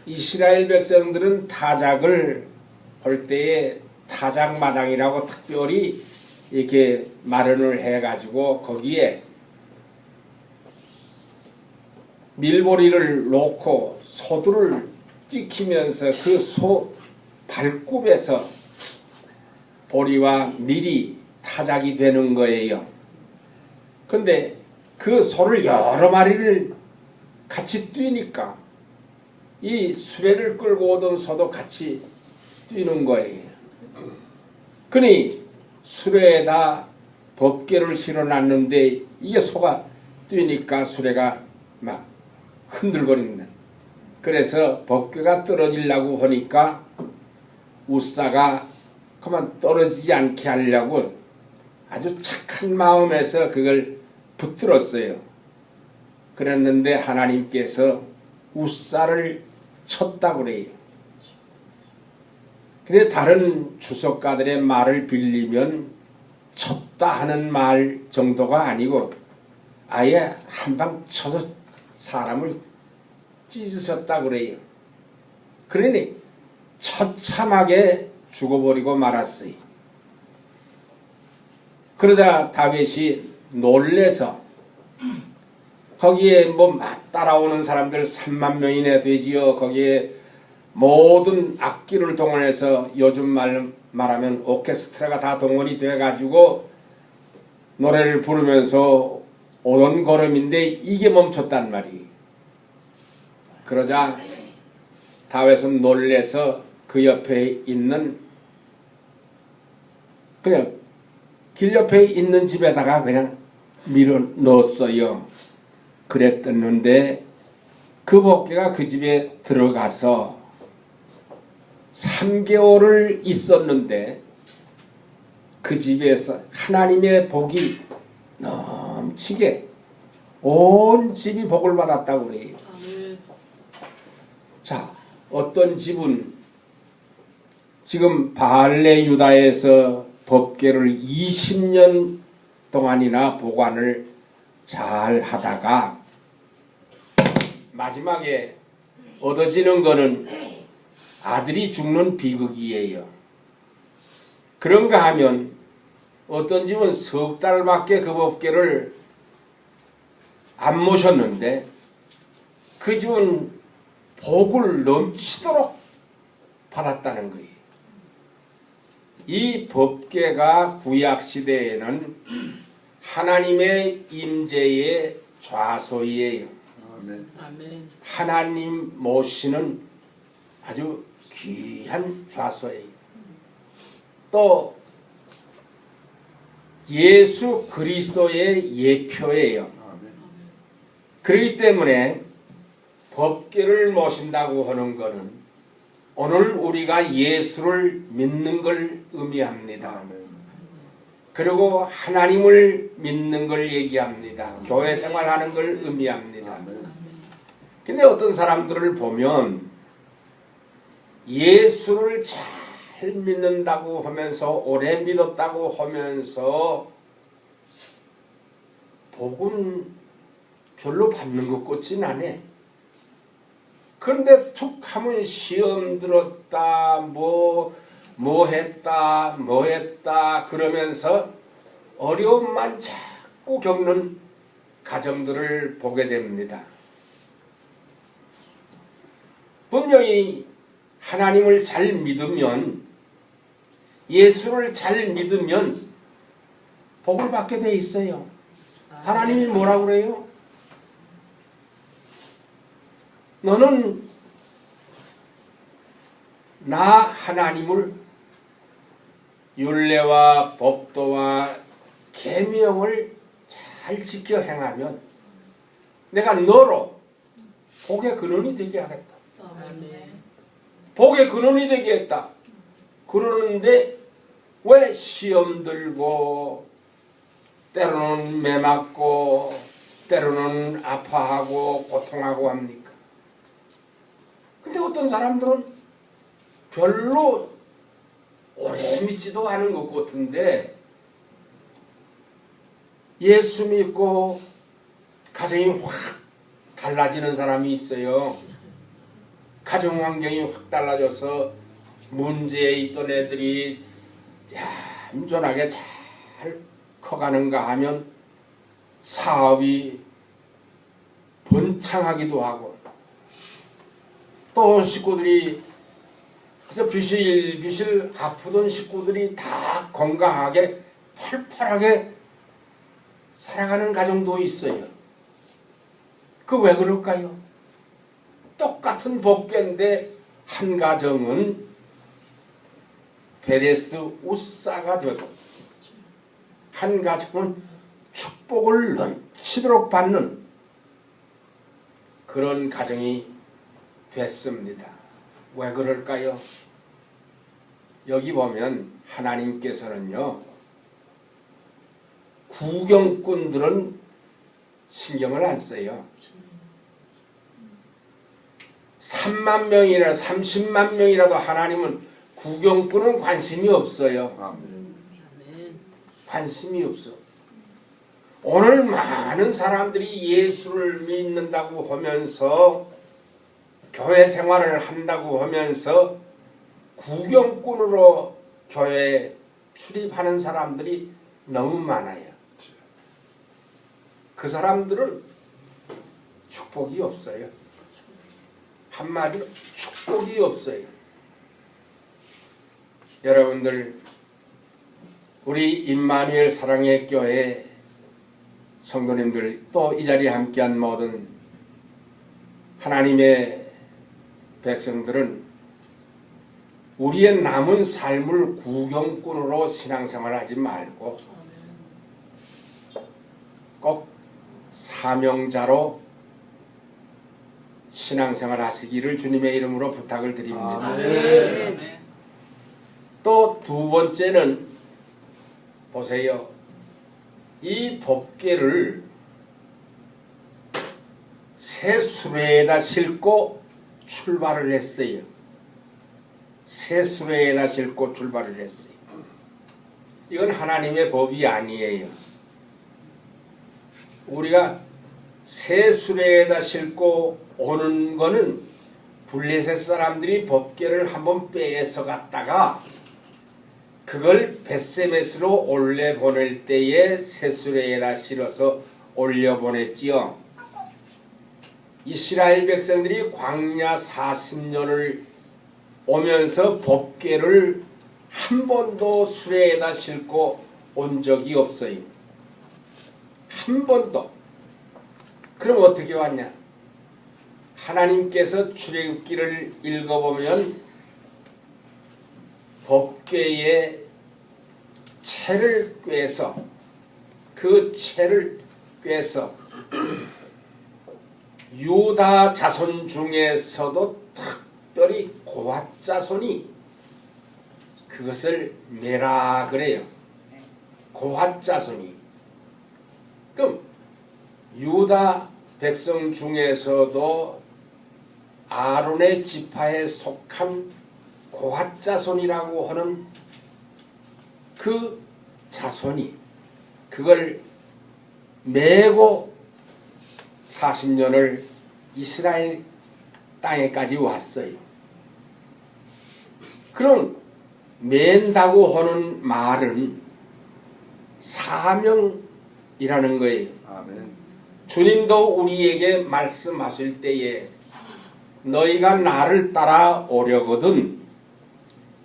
이스라엘 백성들은 타작을 볼 때에 타작마당이라고 특별히 이렇게 마련을 해가지고 거기에 밀보리를 놓고 소들을 뛰키면서 그 소 발굽에서 보리와 밀이 타작이 되는 거예요. 근데 그 소를 여러 마리를 같이 뛰니까 이 수레를 끌고 오던 소도 같이 뛰는 거예요. 그니 수레에다 법궤를 실어놨는데 이게 소가 뛰니까 수레가 막 흔들거립니다. 그래서 법궤가 떨어지려고 하니까 우사가 그만 떨어지지 않게 하려고 아주 착한 마음에서 그걸 붙들었어요. 그랬는데 하나님께서 우사를 쳤다고 그래요. 근데 다른 주석가들의 말을 빌리면 쳤다 하는 말 정도가 아니고 아예 한 방 쳐서 사람을 찢으셨다고 그래요. 그러니 처참하게 죽어버리고 말았어요. 그러자 다윗이 놀래서 거기에 뭐 따라오는 사람들 3만 명이나 되지요. 거기에 모든 악기를 동원해서 요즘 말하면 오케스트라가 다 동원이 돼가지고 노래를 부르면서 오던 걸음인데 이게 멈췄단 말이에요. 그러자 다윗은 놀래서 그 옆에 있는 그냥 길 옆에 있는 집에다가 그냥 밀어 넣었어요. 그랬었는데 그 법궤가 그 집에 들어가서 3개월을 있었는데 그 집에서 하나님의 복이 넘치게 온 집이 복을 받았다고 그래요. 자, 어떤 집은 지금 바알레 유다에서 법궤를 20년 동안이나 보관을 잘 하다가 마지막에 얻어지는 거는 아들이 죽는 비극이에요. 그런가 하면 어떤 집은 석 달밖에 그 법궤를 안 모셨는데 그 집은 복을 넘치도록 받았다는 거예요. 이 법궤가 구약시대에는 하나님의 임재의 좌소이에요. 아멘. 하나님 모시는 아주 귀한 좌소예요. 또 예수 그리스도의 예표예요. 그렇기 때문에 법궤를 모신다고 하는 것은 오늘 우리가 예수를 믿는 걸 의미합니다. 그리고 하나님을 믿는 걸 얘기합니다. 교회 생활하는 걸 의미합니다. 근데 어떤 사람들을 보면 예수를 잘 믿는다고 하면서 오래 믿었다고 하면서 복은 별로 받는 것 같진 않아. 그런데 툭 하면 시험 들었다 뭐 했다 그러면서 어려움만 자꾸 겪는 가정들을 보게 됩니다. 분명히 하나님을 잘 믿으면 예수를 잘 믿으면 복을 받게 돼 있어요. 하나님이 뭐라고 그래요? 너는 나 하나님을 율례와 법도와 계명을 잘 지켜 행하면 내가 너로 복의 근원이 되게 하겠다. 복의 근원이 되게 했다. 그러는데 왜 시험 들고 때로는 매 맞고 때로는 아파하고 고통하고 합니까? 근데 어떤 사람들은 별로 오래 믿지도 않은 것 같은데 예수 믿고 가정이 확 달라지는 사람이 있어요. 가정 환경이 확 달라져서 문제에 있던 애들이 얌전하게 잘 커가는가 하면 사업이 번창하기도 하고, 또 식구들이 그저 비실비실 아프던 식구들이 다 건강하게 팔팔하게 살아가는 가정도 있어요. 그 왜 그럴까요? 똑같은 법궤인데 한 가정은 베레스 우사가 되고 한 가정은 축복을 넘치도록 받는 그런 가정이 됐습니다. 왜 그럴까요? 여기 보면 하나님께서는요, 구경꾼들은 신경을 안 써요. 3만 명이나 30만 명이라도 하나님은 구경꾼은 관심이 없어요. 관심이 없어. 오늘 많은 사람들이 예수를 믿는다고 하면서 교회 생활을 한다고 하면서 구경꾼으로 교회에 출입하는 사람들이 너무 많아요. 그 사람들은 축복이 없어요. 한마디로 축복이 없어요. 여러분들, 우리 임마누엘 사랑의 교회 성도님들, 또 이 자리에 함께한 모든 하나님의 백성들은 우리의 남은 삶을 구경꾼으로 신앙생활하지 말고 꼭 사명자로 신앙생활 하시기를 주님의 이름으로 부탁을 드립니다. 또 두 번째는 보세요. 이 법궤를 새 수레에다 싣고 출발을 했어요. 새 수레에다 싣고 출발을 했어요. 이건 하나님의 법이 아니에요. 우리가 새 수레에다 싣고 오는 거는 블레셋 사람들이 법궤를 한번 빼서 갔다가 그걸 벳세메스로 올려 보낼 때에 새 수레에다 실어서 올려 보냈지요. 이스라엘 백성들이 광야 40년을 오면서 법궤를 한 번도 수레에다 싣고 온 적이 없어요. 한 번도. 그럼 어떻게 왔냐? 하나님께서 출애굽기를 읽어보면 법궤에 채를 꿰서 그 채를 꿰서 유다 자손 중에서도 특별히 고핫 자손이 그것을 매라 그래요. 고핫 자손이. 그럼 유다 백성 중에서도 아론의 지파에 속한 고핫 자손이라고 하는 그 자손이 그걸 메고 40년을 이스라엘 땅에까지 왔어요. 그럼 맨다고 하는 말은 사명이라는 거예요. 아멘. 주님도 우리에게 말씀하실 때에 너희가 나를 따라 오려거든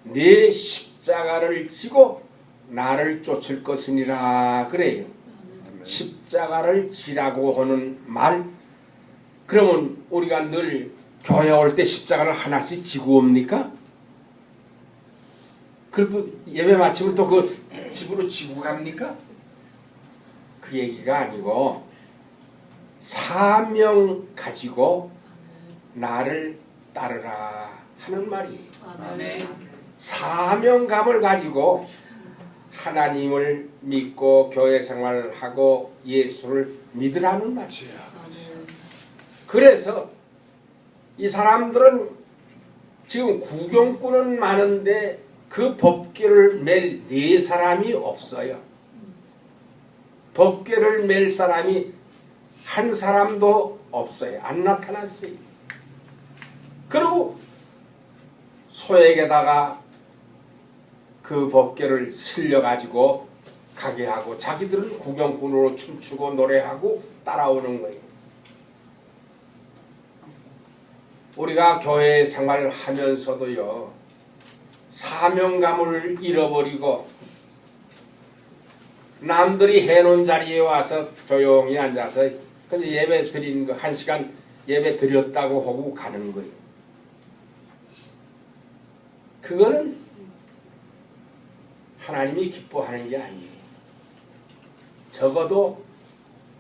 네 십자가를 지고 나를 쫓을 것이니라 그래요. 십자가를 지라고 하는 말, 그러면 우리가 늘 교회 올 때 십자가를 하나씩 지고 옵니까? 그래도 예배 마치면 또 그 집으로 지고 갑니까? 그 얘기가 아니고 사명 가지고 나를 따르라 하는 말이에요. 아멘. 사명감을 가지고 하나님을 믿고 교회 생활을 하고 예수를 믿으라는 말이에요. 그래서 이 사람들은 지금 구경꾼은 많은데 그 법궤를 맬 네 사람이 없어요. 법궤를 맬 사람이 한 사람도 없어요. 안 나타났어요. 그리고 소에게다가 그 법궤를 실려가지고 가게 하고 자기들은 구경꾼으로 춤추고 노래하고 따라오는 거예요. 우리가 교회 생활을 하면서도요, 사명감을 잃어버리고 남들이 해놓은 자리에 와서 조용히 앉아서 그냥 예배 드리는 거, 1시간 예배 드렸다고 하고 가는 거예요. 그거는 하나님이 기뻐하는 게 아니에요. 적어도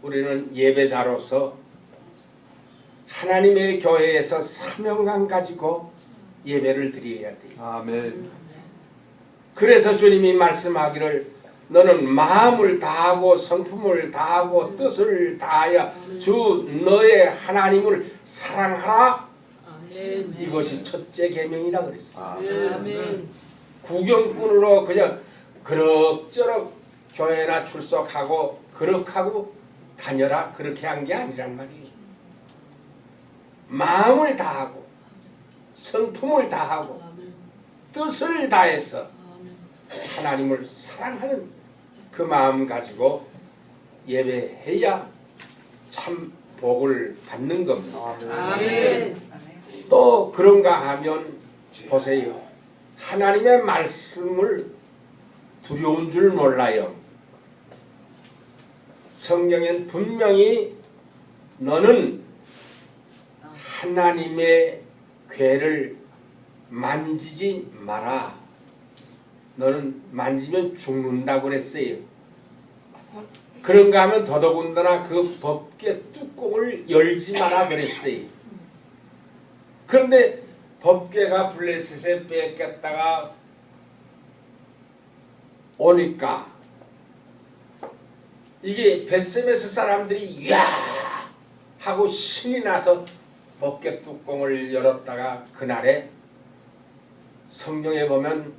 우리는 예배자로서 하나님의 교회에서 사명감 가지고 예배를 드려야 돼요. 아멘. 그래서 주님이 말씀하기를 너는 마음을 다하고 성품을 다하고 뜻을 다하여 주 너의 하나님을 사랑하라. 아멘. 이것이 첫째 계명이다 그랬어요. 아멘. 구경꾼으로 그냥 그럭저럭 교회나 출석하고 그럭하고 다녀라 그렇게 한 게 아니란 말이에요. 마음을 다하고 성품을 다하고 뜻을 다해서 하나님을 사랑하는 그 마음 가지고 예배해야 참 복을 받는 겁니다. 아멘. 또 그런가 하면 보세요. 하나님의 말씀을 두려운 줄 몰라요. 성경엔 분명히 너는 하나님의 궤를 만지지 마라. 너는 만지면 죽는다고 그랬어요. 그런가 하면 더더군다나 그 법궤 뚜껑을 열지 마라 그랬어요. 그런데 법궤가 블레셋에 뺏겼다가 오니까 이게 벳세메스 사람들이 야 하고 신이 나서 법궤 뚜껑을 열었다가 그날에 성경에 보면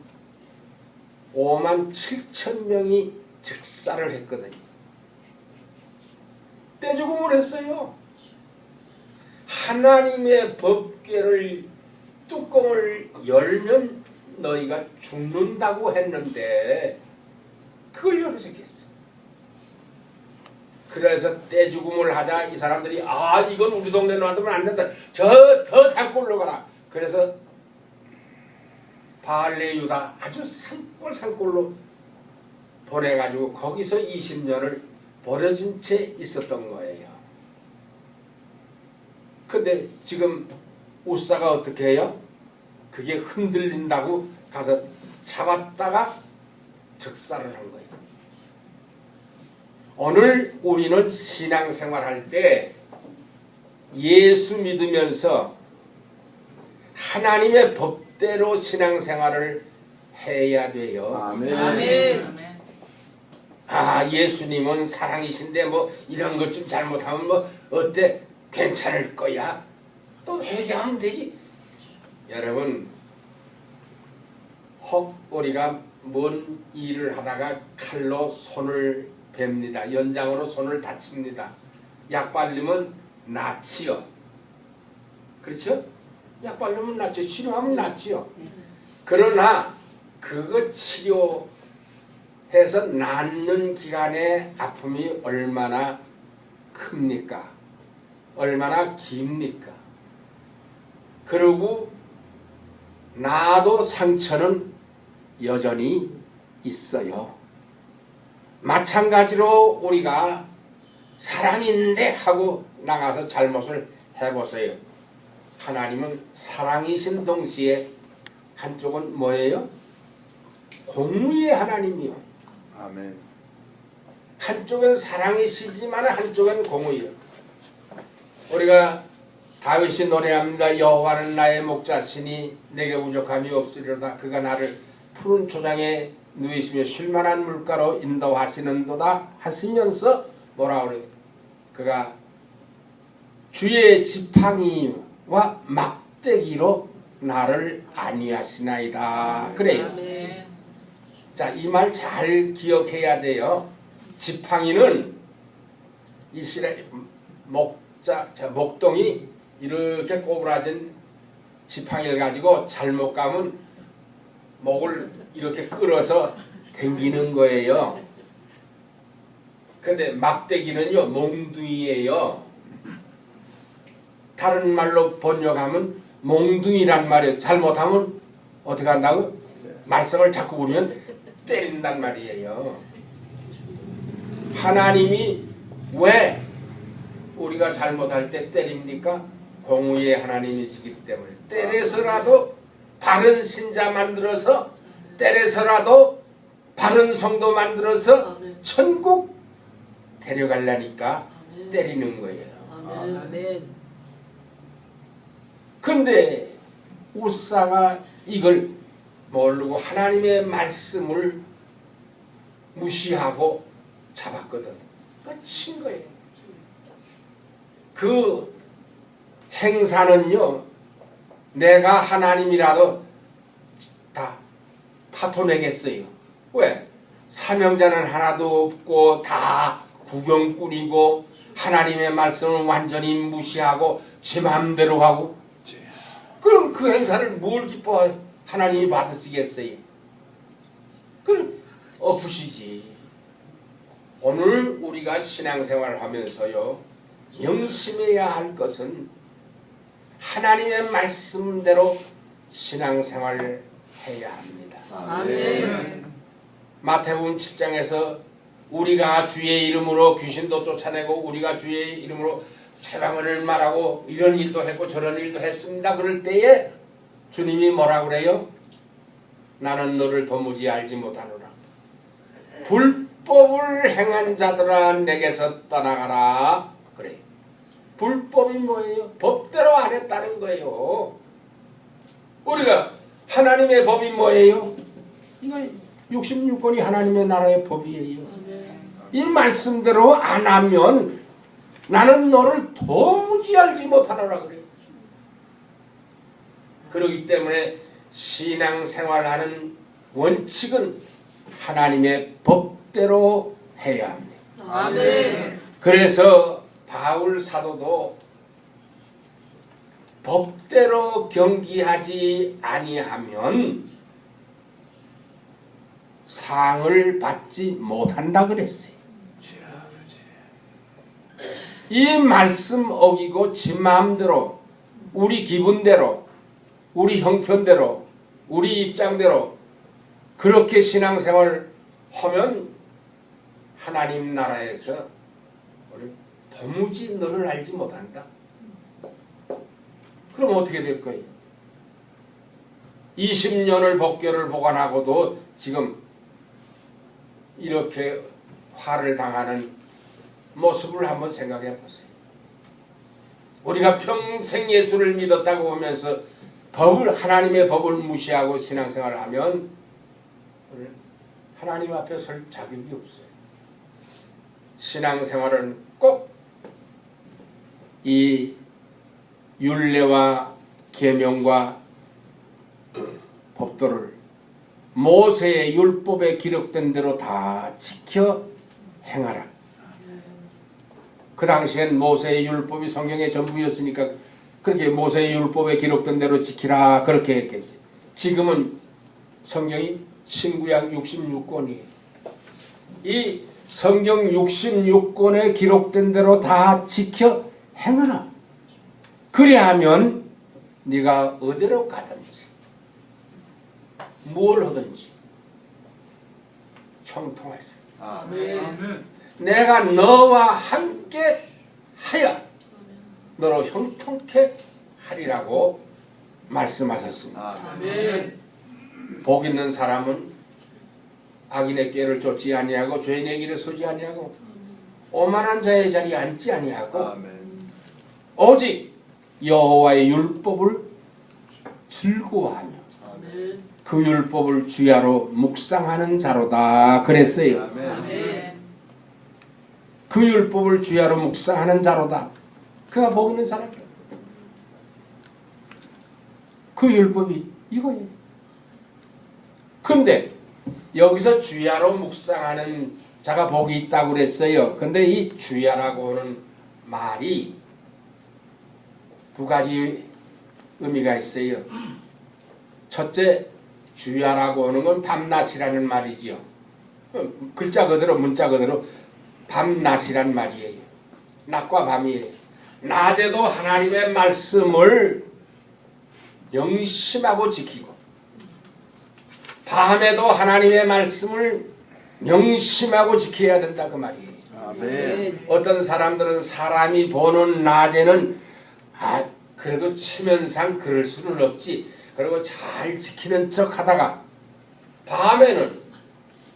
5만 7천 명이 즉사를 했거든요. 떼죽음을 했어요. 하나님의 법궤를 뚜껑을 열면 너희가 죽는다고 했는데 그걸 열어줬겠어. 그래서 떼죽음을 하자 이 사람들이 아 이건 우리 동네 놔두면 안 된다. 저 더 산골로 가라. 그래서 바알레 유다 아주 산골로 보내가지고 거기서 20년을 버려진 채 있었던 거예요. 근데 지금 우사가 어떻게 해요? 그게 흔들린다고 가서 잡았다가 즉사를 한 거예요. 오늘 우리는 신앙생활할 때 예수 믿으면서 하나님의 법대로 신앙생활을 해야 돼요. 아멘. 아멘. 아 예수님은 사랑이신데 뭐 이런 것 좀 잘못하면 뭐 어때? 괜찮을 거야. 또 회개하면 되지. 여러분 혹 우리가 뭔 일을 하다가 칼로 손을 뵙니다. 연장으로 손을 다칩니다. 약 바르면 낫지요. 그렇죠? 약 바르면 낫죠. 치료하면 낫지요. 그러나 그거 치료해서 낫는 기간의 아픔이 얼마나 큽니까? 얼마나 깁니까? 그리고 나도 상처는 여전히 있어요. 마찬가지로 우리가 사랑인데 하고 나가서 잘못을 해보세요. 하나님은 사랑이신 동시에 한쪽은 뭐예요? 공의의 하나님이요. 아멘. 한쪽은 사랑이시지만 한쪽은 공의요. 우리가 다윗이 노래합니다. 여호와는 나의 목자시니 내게 부족함이 없으리로다. 그가 나를 푸른 초장에 누이시며 쉴만한 물가로 인도하시는도다 하시면서 뭐라 그래요? 그가 주의 지팡이와 막대기로 나를 안위하시나이다. 그래요. 아멘. 자, 이 말 잘 기억해야 돼요. 지팡이는 이스라엘 목동이 이렇게 꼬부라진 지팡이를 가지고 잘못 가면 목을 이렇게 끌어서 당기는 거예요. 근데 막대기는요 몽둥이예요. 다른 말로 번역하면 몽둥이란 말이에요. 잘못하면 어떻게 한다고? 말썽을 자꾸 부리면 때린단 말이에요. 하나님이 왜 우리가 잘못할 때 때립니까? 공의의 하나님이시기 때문에 때려서라도 바른 신자 만들어서 때려서라도 바른 성도 만들어서 천국 데려가려니까 때리는 거예요. 아멘. 근데 우사가 이걸 모르고 하나님의 말씀을 무시하고 잡았거든. 친 거예요. 그 행사는요 내가 하나님이라도 다 파토내겠어요. 왜? 사명자는 하나도 없고 다 구경꾼이고 하나님의 말씀을 완전히 무시하고 제 마음대로 하고 그럼 그 행사를 뭘 기뻐 하나님이 받으시겠어요? 그럼 엎으시지. 오늘 우리가 신앙생활을 하면서요 명심해야 할 것은 하나님의 말씀대로 신앙생활을 해야 합니다. 아멘. 마태복음 7장에서 우리가 주의 이름으로 귀신도 쫓아내고 우리가 주의 이름으로 새방언을 말하고 이런 일도 했고 저런 일도 했습니다. 그럴 때에 주님이 뭐라고 그래요? 나는 너를 도무지 알지 못하노라. 불법을 행한 자들아 내게서 떠나가라. 그래. 불법이 뭐예요? 법대로 안 했다는 거예요. 우리가 하나님의 법이 뭐예요? 이거 66권이 하나님의 나라의 법이에요. 이 말씀대로 안 하면 나는 너를 도무지 알지 못하노라 그래요. 그렇기 때문에 신앙생활하는 원칙은 하나님의 법대로 해야 합니다. 아멘. 그래서 바울 사도도 법대로 경기하지 아니하면 상을 받지 못한다 그랬어요. 이 말씀 어기고 지 마음대로 우리 기분대로 우리 형편대로 우리 입장대로 그렇게 신앙생활을 하면 하나님 나라에서 우리 도무지 너를 알지 못한다. 그럼 어떻게 될 거예요? 20년을 법궤를 보관하고도 지금 이렇게 화를 당하는 모습을 한번 생각해 보세요. 우리가 평생 예수를 믿었다고 하면서 하나님의 법을 무시하고 신앙생활을 하면 하나님 앞에 설 자격이 없어요. 신앙생활은 꼭 이 율례와 계명과 법도를 모세의 율법에 기록된 대로 다 지켜 행하라. 그 당시엔 모세의 율법이 성경의 전부였으니까 그렇게 모세의 율법에 기록된 대로 지키라 그렇게 했겠지. 지금은 성경이 신구약 66권이에요. 이 성경 66권에 기록된 대로 다 지켜 행하라. 그리하면 네가 어디로 가든지 뭘 하든지 형통할 수 있다. 아멘. 내가 너와 함께 하여 너로 형통케 하리라고 말씀하셨습니다. 아멘. 복 있는 사람은 악인의 꾀를 쫓지 아니하고 죄인의 길에 서지 아니하고 오만한 자의 자리에 앉지 아니하고 오직 여호와의 율법을 즐거워하며 아멘. 그 율법을 주야로 묵상하는 자로다 그랬어요. 아멘. 그 율법을 주야로 묵상하는 자로다. 그가 복 있는 사람이에요. 그 율법이 이거예요. 근데 여기서 주야로 묵상하는 자가 복이 있다고 그랬어요. 근데 이 주야라고 하는 말이 두 가지 의미가 있어요. 첫째, 주야라고 하는 건 밤낮이라는 말이지요. 글자 그대로 문자 그대로 밤낮이란 말이에요. 낮과 밤이에요. 낮에도 하나님의 말씀을 명심하고 지키고 밤에도 하나님의 말씀을 명심하고 지켜야 된다 그 말이에요. 아멘. 어떤 사람들은 사람이 보는 낮에는 그래도 체면상 그럴 수는 없지 그리고 잘 지키는 척 하다가 밤에는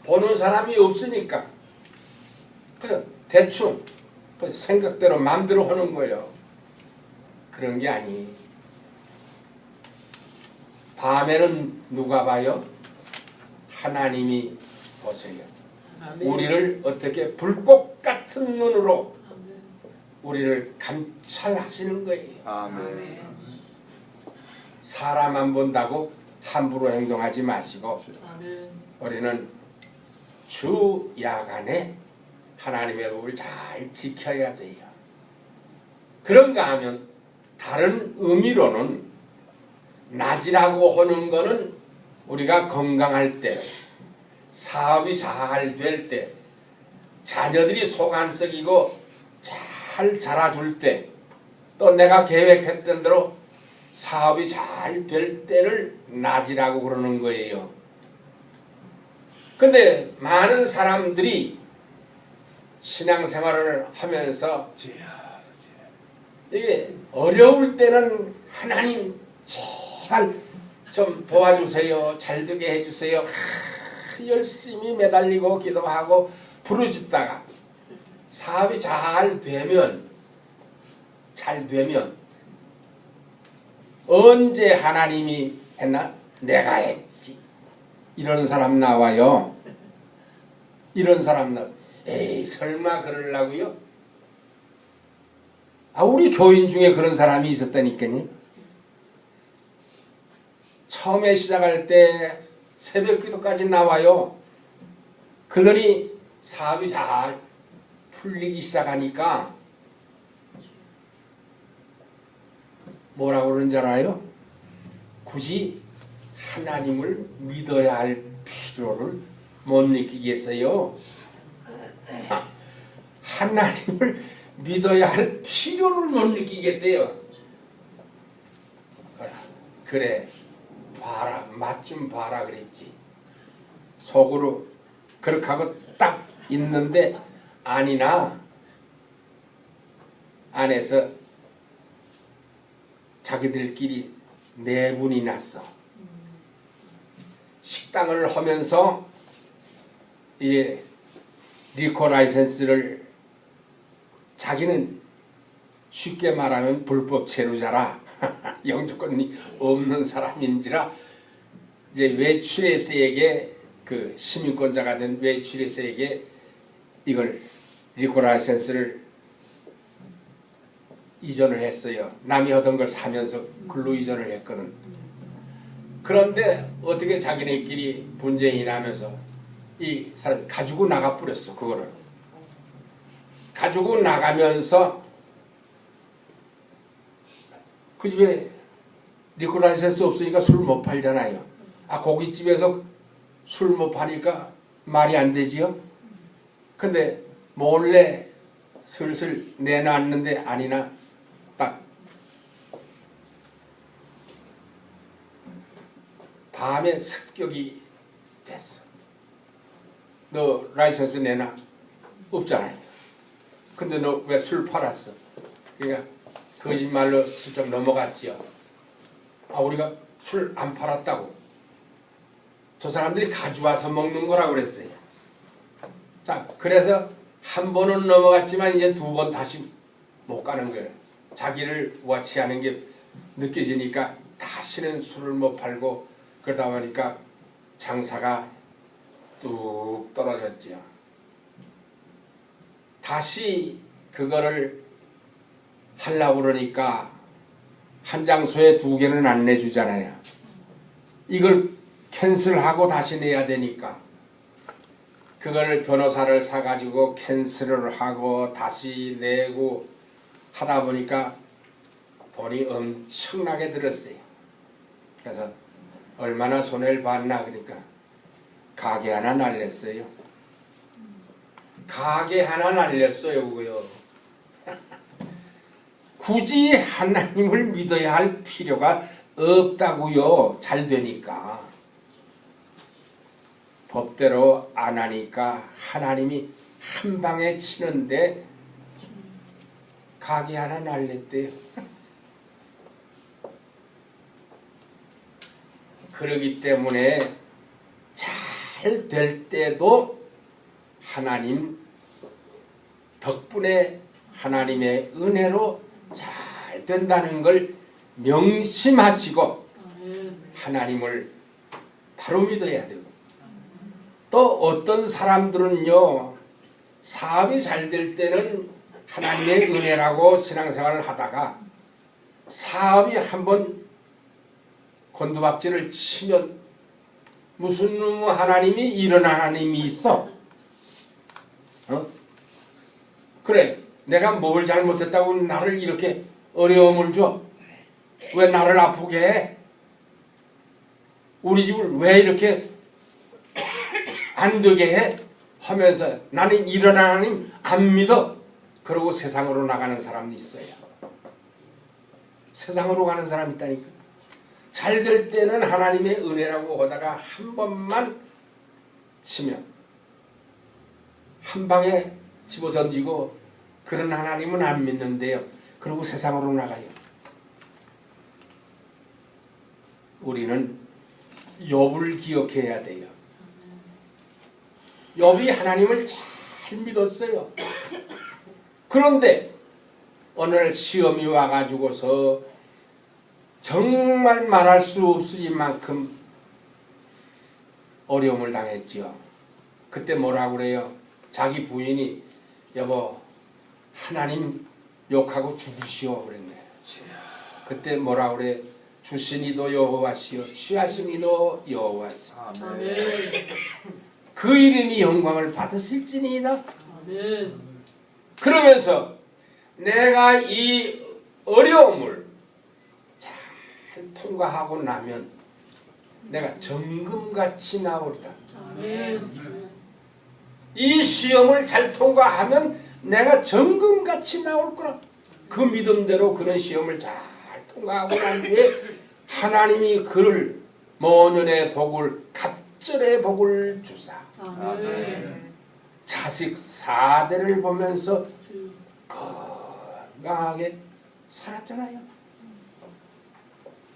보는 사람이 없으니까 그래서 대충 생각대로 마음대로 하는 거예요. 그런 게 아니. 밤에는 누가 봐요? 하나님이 보세요. 우리를 어떻게 불꽃 같은 눈으로 우리를 감찰하시는 거예요. 아멘. 사람 안 본다고 함부로 행동하지 마시고 아멘. 우리는 주 야간에 하나님의 법을 잘 지켜야 돼요. 그런가 하면 다른 의미로는 낮이라고 하는 거는 우리가 건강할 때 사업이 잘 될 때 자녀들이 속 안 썩이고 잘 자라줄 때 또 내가 계획했던 대로 사업이 잘 될 때를 낮이라고 그러는 거예요. 근데 많은 사람들이 신앙생활을 하면서 이게 어려울 때는 하나님 제발 좀 도와주세요. 잘 되게 해주세요. 열심히 매달리고 기도하고 부르짖다가 사업이 잘 되면 언제 하나님이 했나? 내가 했지. 이런 사람 나와요. 이런 사람 나와요. 에이 설마 그러려고요? 우리 교인 중에 그런 사람이 있었다니까요. 처음에 시작할 때 새벽 기도까지 나와요. 그러더니 사업이 잘 풀리기 시작하니까 뭐라고 그러는지 알아요? 굳이 하나님을 믿어야 할 필요를 못 느끼겠어요. 하나님을 믿어야 할 필요를 못 느끼겠대요. 그래 봐라 맛 좀 봐라 그랬지. 속으로 그렇게 하고 딱 있는데 아니나 안에서 자기들끼리 내분이 났어. 식당을 하면서 이 리코 라이센스를 자기는 쉽게 말하면 불법 체류자라 영주권이 없는 사람인지라 이제 외출회사에게 그 시민권자가 된 외출회사에게 이걸 리코 라이센스를 이전을 했어요. 남이 하던 걸 사면서 글로 이전을 했거든. 그런데 어떻게 자기네끼리 분쟁이 나면서 이 사람이 가지고 나가 버렸어. 그거를 가지고 나가면서 그 집에 리코 라이센스 없으니까 술 못 팔잖아요. 고깃집에서 술 못 파니까 말이 안 되지요. 근데 몰래 슬슬 내놨는데 아니나 딱 밤에 습격이 됐어. 너 라이선스 내놔? 없잖아요. 근데 너 왜 술 팔았어? 그러니까 거짓말로 슬쩍 넘어갔지요. 우리가 술 안 팔았다고. 저 사람들이 가져와서 먹는 거라고 그랬어요. 자, 그래서 한 번은 넘어갔지만 이제 두 번 다시 못 가는 거예요. 자기를 와치하는 게 느껴지니까 다시는 술을 못 팔고 그러다 보니까 장사가 뚝 떨어졌지요. 다시 그거를 하려고 그러니까 한 장소에 두 개는 안 내주잖아요. 이걸 캔슬하고 다시 내야 되니까 그거를 변호사를 사가지고 캔슬을 하고 다시 내고 하다 보니까 돈이 엄청나게 들었어요. 그래서 얼마나 손해를 봤나 그러니까 가게 하나 날렸어요. 가게 하나 날렸어요. 그거요. 굳이 하나님을 믿어야 할 필요가 없다고요. 잘 되니까. 법대로 안 하니까 하나님이 한 방에 치는데 가게 하나 날렸대요. 그러기 때문에 잘 될 때도 하나님 덕분에 하나님의 은혜로 잘 된다는 걸 명심하시고 하나님을 바로 믿어야 되고, 또 어떤 사람들은요 사업이 잘 될 때는 하나님의 은혜라고 신앙생활을 하다가 사업이 한번 곤두박질을 치면 무슨 하나님이 이런 하나님이 있어? 그래, 내가 뭘 잘못했다고 나를 이렇게 어려움을 줘? 왜 나를 아프게 해? 우리 집을 왜 이렇게 안 되게 해? 하면서 나는 이런 하나님 안 믿어. 그러고 세상으로 나가는 사람이 있어요. 세상으로 가는 사람이 있다니까. 잘 될 때는 하나님의 은혜라고 하다가 한 번만 치면 한 방에 집어던지고 그런 하나님은 안 믿는데요. 그리고 세상으로 나가요. 우리는 욥을 기억해야 돼요. 욥이 하나님을 잘 믿었어요. 그런데 어느 날 시험이 와가지고서 정말 말할 수 없을 만큼 어려움을 당했지요. 그때 뭐라고 그래요? 자기 부인이 여보 하나님 욕하고 죽으시오 그런 거예요. 그때 뭐라고 그래? 주시니도 여호와시오 취하시니도 여호와시오. 아멘. 그 이름이 영광을 받으실지니이다. 아멘. 그러면서 내가 이 어려움을 잘 통과하고 나면 내가 정금같이 나오리다. 아멘. 이 시험을 잘 통과하면 내가 정금같이 나올 거라. 그 믿음대로 그런 시험을 잘 통과하고 난 뒤에 하나님이 그를 모년의 복을 갑절의 복을 주사 아멘. 자식 4대를 보면서 건강하게 살았잖아요.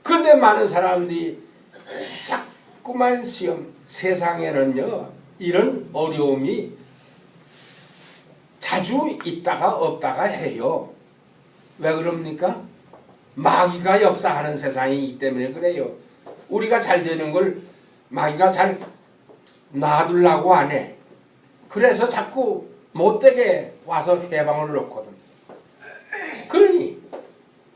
근데 많은 사람들이 자꾸만 시험, 세상에는요 이런 어려움이 자주 있다가 없다가 해요. 왜 그럽니까? 마귀가 역사하는 세상이기 때문에 그래요. 우리가 잘 되는 걸 마귀가 잘 놔두려고 안 해. 그래서 자꾸 못되게 와서 해방을 놓거든. 그러니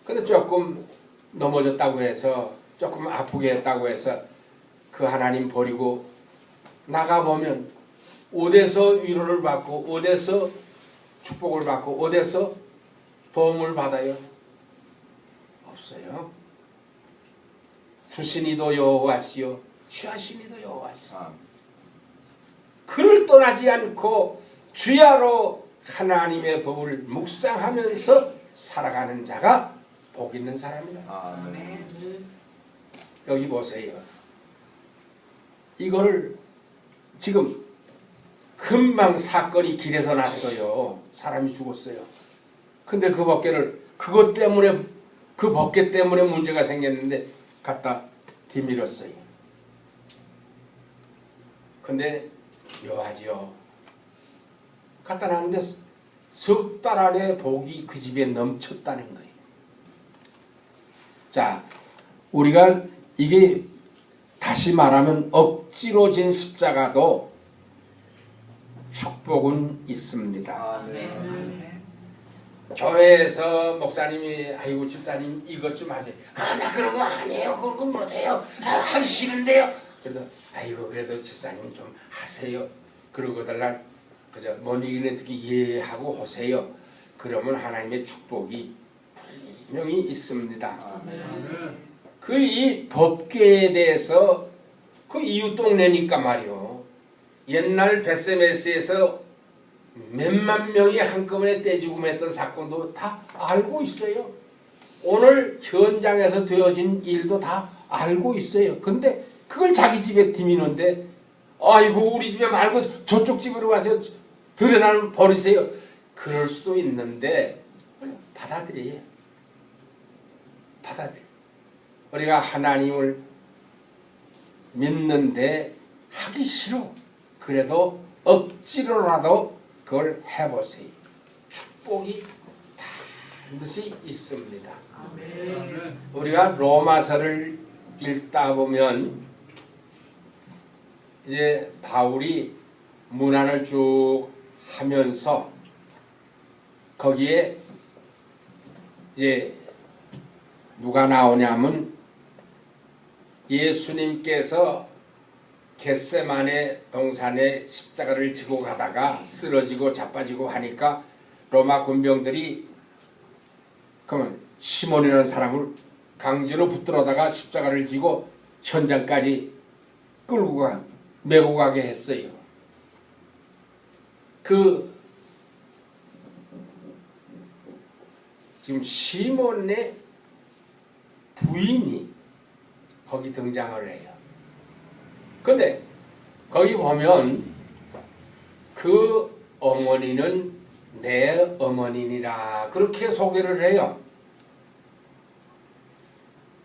근데 조금 넘어졌다고 해서 조금 아프게 했다고 해서 그 하나님 버리고 나가보면 어디서 위로를 받고 어디서 축복을 받고 어디서 도움을 받아요? 없어요. 주시니도 여호와시오 취하시니도 여호와시오. 그를 떠나지 않고 주야로 하나님의 법을 묵상하면서 살아가는 자가 복 있는 사람이라. 아멘. 여기 보세요. 이거를 지금 금방 사건이 길에서 났어요. 사람이 죽었어요. 근데 그 법궤를 그것 때문에 그 법궤 때문에 문제가 생겼는데 갖다 뒤밀었어요. 근데 묘하지요. 갖다 놨는데 석 달 안에 복이 그 집에 넘쳤다는 거예요. 자, 우리가 이게 다시 말하면 억지로 진 십자가도 축복은 있습니다. 아멘. 교회에서 목사님이 아이고 집사님 이것 좀 하세요. 아, 나 그런 거 안 해요. 그런 거 못해요. 아, 하기 싫은데요. 그래도 아이고 그래도 집사님 좀 하세요. 그러고달라 그저 뭔 얘기는 듣기 예 하고 하세요. 그러면 하나님의 축복이 명이 있습니다. 아멘. 그 이 법궤에 대해서 그 이웃 동네니까 말이요. 옛날 베세메스에서 몇만 명이 한꺼번에 떼죽음했던 사건도 다 알고 있어요. 오늘 현장에서 되어진 일도 다 알고 있어요. 근데 그걸 자기 집에 디미는데 아이고 우리 집에 말고 저쪽 집으로 가서 들여놔 버리세요. 그럴 수도 있는데 받아들여요. 받아들여. 우리가 하나님을 믿는데 하기 싫어. 그래도 억지로라도 그걸 해보세요. 축복이 반드시 있습니다. 아멘. 우리가 로마서를 읽다 보면 이제 바울이 문안을 쭉 하면서 거기에 이제 누가 나오냐면 예수님께서 겟세마네 동산에 십자가를 지고 가다가 쓰러지고 자빠지고 하니까 로마 군병들이 그러면 시몬이라는 사람을 강제로 붙들어다가 십자가를 지고 현장까지 끌고 메고 가게 했어요. 그 지금 시몬의 부인이 거기 등장을 해요. 근데 거기 보면 그 어머니는 내 어머니니라 그렇게 소개를 해요.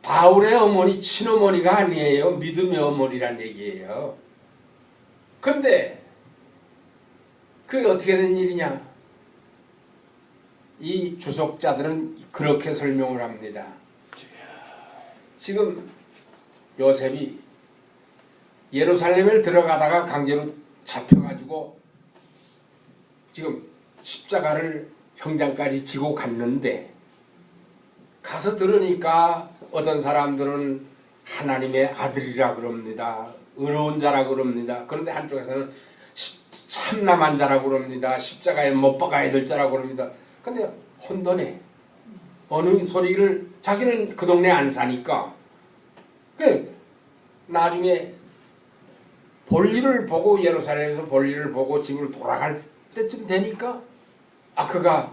바울의 어머니 친어머니가 아니에요. 믿음의 어머니란 얘기예요. 근데 그게 어떻게 된 일이냐? 이 주석자들은 그렇게 설명을 합니다. 지금 요셉이 예루살렘을 들어가다가 강제로 잡혀가지고 지금 십자가를 형장까지 지고 갔는데 가서 들으니까 어떤 사람들은 하나님의 아들이라 그럽니다. 의로운 자라 그럽니다. 그런데 한쪽에서는 참남한 자라 그럽니다. 십자가에 못 박아야 될 자라 그럽니다. 근데 혼돈해. 어느 소리를 자기는 그 동네 안 사니까 나중에 볼일을 보고 예루살렘에서 볼일을 보고 집으로 돌아갈 때쯤 되니까 그가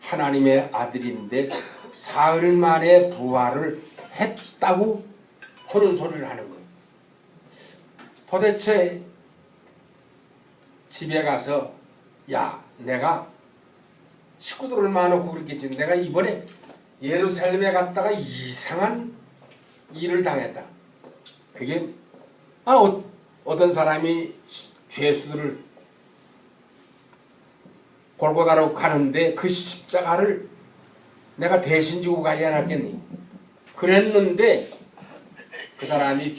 하나님의 아들인데 사흘 만에 부활을 했다고 하는 소리를 하는 거예요. 도대체 집에 가서 야 내가 식구들을 많아놓고 그랬겠지. 내가 이번에 예루살렘에 갔다가 이상한 일을 당했다. 그게 어떤 사람이 죄수들을 골고다로 가는데 그 십자가를 내가 대신 지고 가지 않았겠니? 그랬는데 그 사람이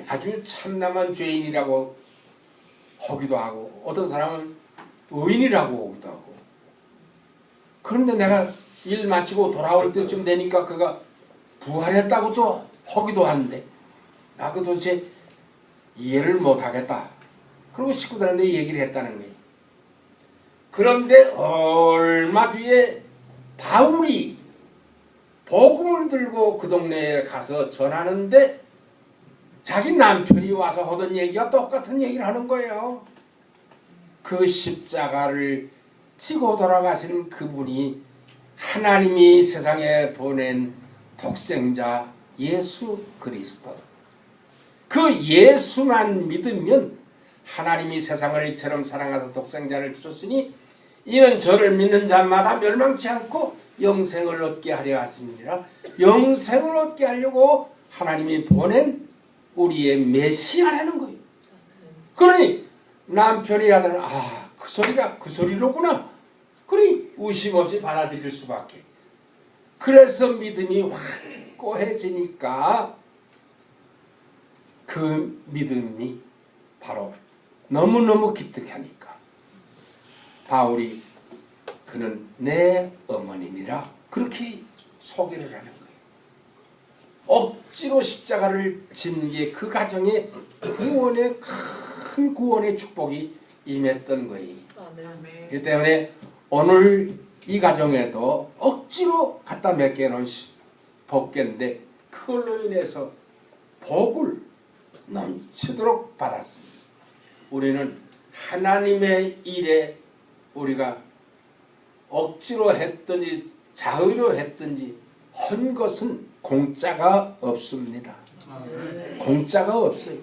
아주 참남한 죄인이라고 하기도 하고 어떤 사람은 의인이라고 하기도 하고 그런데 내가 일 마치고 돌아올 때쯤 되니까 그가 부활했다고 또 하기도 하는데 나 그 도대체 이해를 못하겠다. 그리고 식구들한테 얘기를 했다는 거예요. 그런데 얼마 뒤에 바울이 복음을 들고 그 동네에 가서 전하는데 자기 남편이 와서 하던 얘기가 똑같은 얘기를 하는 거예요. 그 십자가를 지고 돌아가신 그분이 하나님이 세상에 보낸 독생자 예수 그리스도. 그 예수만 믿으면 하나님이 세상을 이처럼 사랑하사 독생자를 주셨으니 이는 저를 믿는 자마다 멸망치 않고 영생을 얻게 하려 하십니다. 영생을 얻게 하려고 하나님이 보낸 우리의 메시아라는 거예요. 그러니 남편이 하더니 그 소리가 그 소리로구나. 그러니 의심 없이 받아들일 수밖에. 그래서 믿음이 확고해지니까 그 믿음이 바로 너무너무 기특하니까 바울이 그는 내 어머니니라 그렇게 소개를 하는 거예요. 억지로 십자가를 지는 게 그 가정에 큰 구원의 축복이 임했던 거예요. 아멘. 그 때문에 오늘 이 가정에도 억지로 갖다 맡겨놓은 법궤인데 그걸로 인해서 복을 넘치도록 받았습니다. 우리는 하나님의 일에 우리가 억지로 했든지 자의로 했든지 한 것은 공짜가 없습니다. 공짜가 없어요.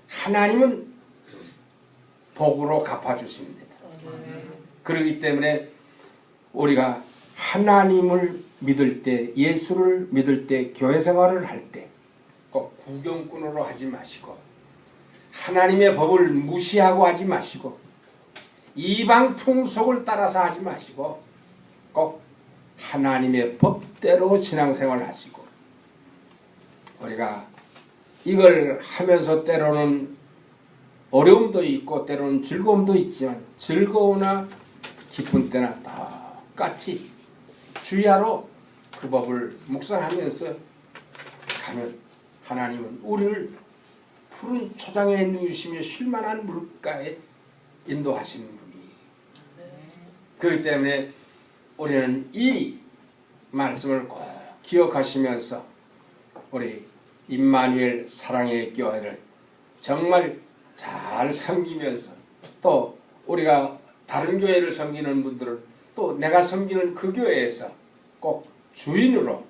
하나님은 복으로 갚아주십니다. 그렇기 때문에 우리가 하나님을 믿을 때, 예수를 믿을 때, 교회 생활을 할 때 꼭 구경꾼으로 하지 마시고 하나님의 법을 무시하고 하지 마시고 이방 풍속을 따라서 하지 마시고 꼭 하나님의 법대로 신앙생활을 하시고 우리가 이걸 하면서 때로는 어려움도 있고 때로는 즐거움도 있지만 즐거우나 기쁜 때나 똑같이 주야로 그 법을 묵상하면서 가면 하나님은 우리를 푸른 초장에 누우시며 쉴만한 물가에 인도하시는 분이 그렇기 때문에 우리는 이 말씀을 꼭 기억하시면서 우리 임마누엘 사랑의 교회를 정말 잘 섬기면서 또 우리가 다른 교회를 섬기는 분들은 또 내가 섬기는 그 교회에서 꼭 주인으로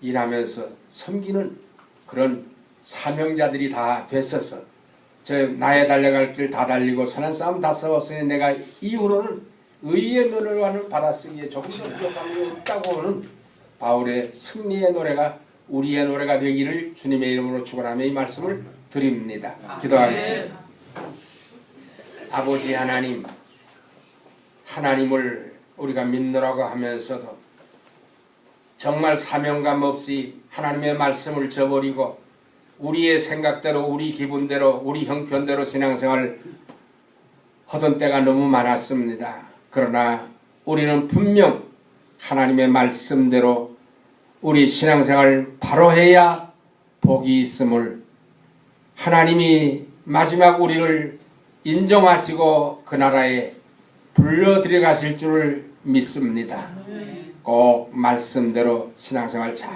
일하면서 섬기는 그런 사명자들이 다 됐어서 저 나의 달려갈 길 다 달리고 선한 싸움 다 싸웠으니 내가 이후로는 의의 면허를 받았으기에 조금도 부족함이 없다고 하는 바울의 승리의 노래가 우리의 노래가 되기를 주님의 이름으로 축원하며 이 말씀을 드립니다. 기도하겠습니다. 아버지 하나님, 하나님을 우리가 믿노라고 하면서도 정말 사명감 없이 하나님의 말씀을 저버리고 우리의 생각대로 우리 기분대로 우리 형편대로 신앙생활을 하던 때가 너무 많았습니다. 그러나 우리는 분명 하나님의 말씀대로 우리 신앙생활을 바로 해야 복이 있음을 하나님이 마지막 우리를 인정하시고 그 나라에 불러들여 가실 줄을 믿습니다. 꼭 말씀대로 신앙생활 잘